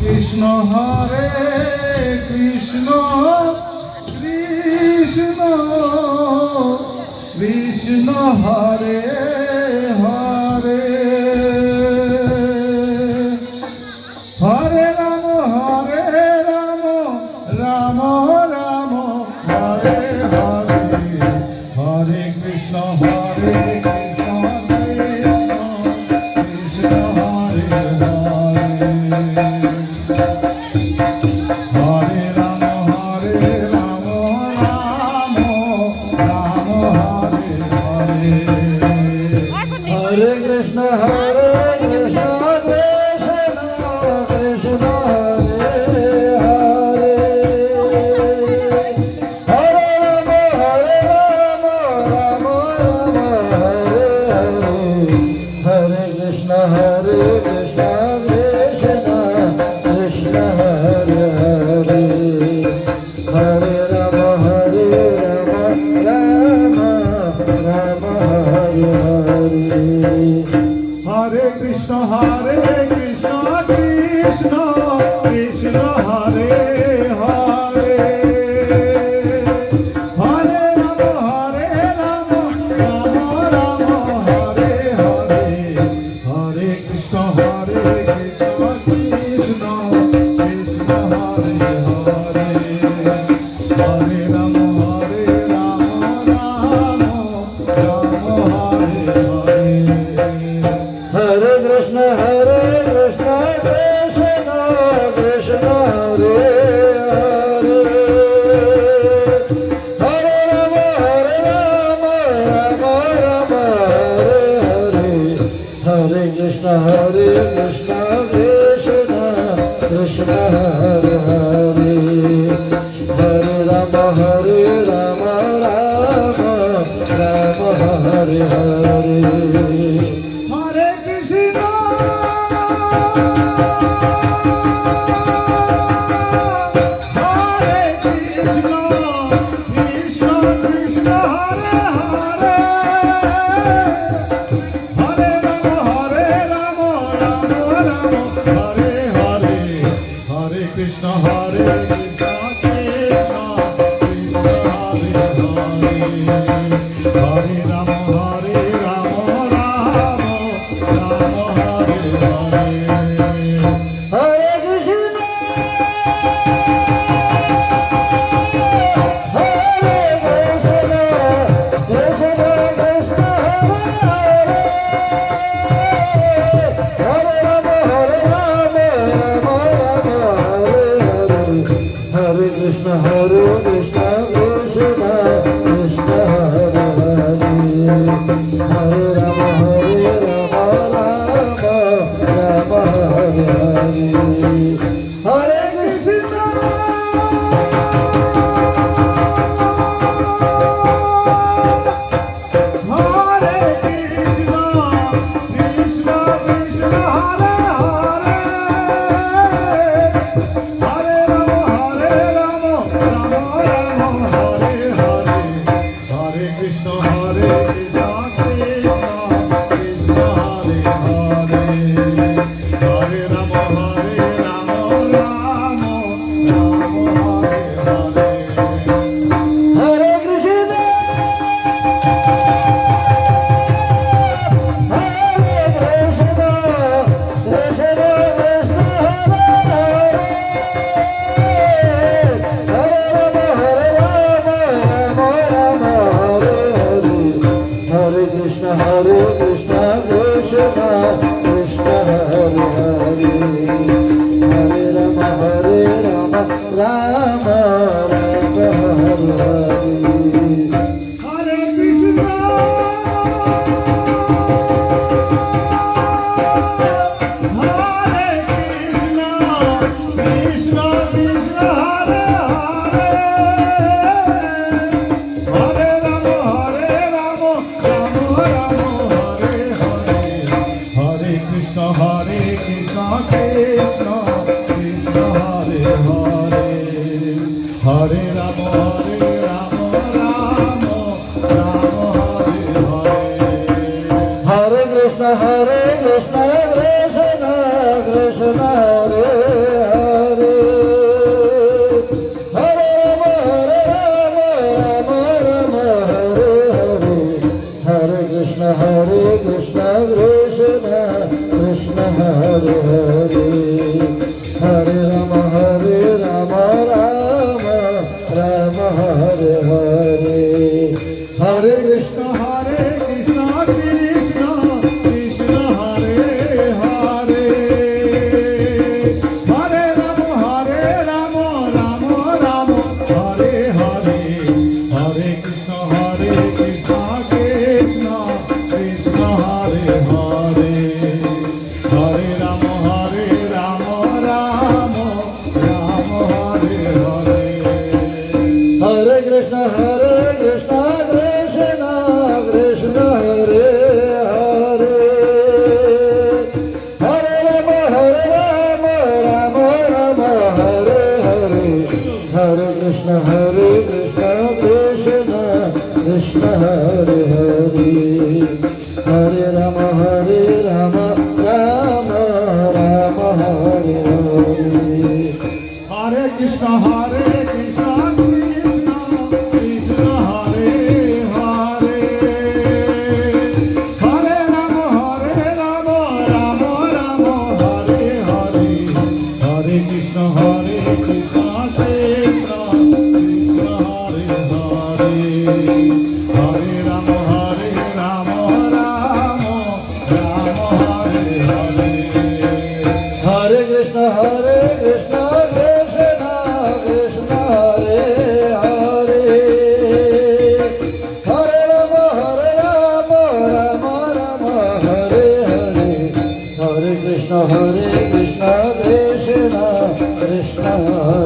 Krishna Krishna Krishna Hare Hare Hare Ram Ram Ram Hare Hare Hare Krishna Krishna Krishna Hare Hare Hare Ram Ram Ram Hare Hare Hare Krishna Krishna Krishna Hare Hare Hare Ram Ram Hare Hare Hare Krishna Krishna Krishna Krishna Hare Hare Hare Ram Ram Ram Hare Hare Hare Krishna Krishna Krishna Hare Hare Hare Ram Ram Hare Hare Hare Krishna Krishna Krishna Krishna Hare Hare Hare Ram Ram Ram Hare Hare Hare Krishna Krishna Krishna Krishna Hare Hare Hare Ram Ram Ram Hare Hare Hare Krishna Krishna Krishna Krishna Hare Hare Hare Ram Ram Ram Hare Hare Hare Krishna Krishna Krishna Hare Hare Hare Ram Ram Ram Hare Hare Hare Krishna Krishna Krishna Krishna Hare Hare Hare Ram Ram Ram Hare Hare Hare Krishna Hare Krishna Krishna Krishna Hare Hare Hare Rama Rama Rama Hare Hare Hare Krishna Hare Rama Hare Krishna Krishna Krishna Hare Hare Hare, Hare Rama, Rama Rama, Hare Hare. Hare Krishna, Krishna Krishna, Hare Hare. Hare Rama, Rama Rama, Hare Hare. Hare Krishna, Krishna Krishna, Hare Hare. Hare Rama, Rama Rama, Hare Hare. Hare Krishna, Krishna Krishna, Hare Hare. Hare Rama, Rama Rama, Hare Hare. Hare Krishna, Krishna Krishna, Krishna Hare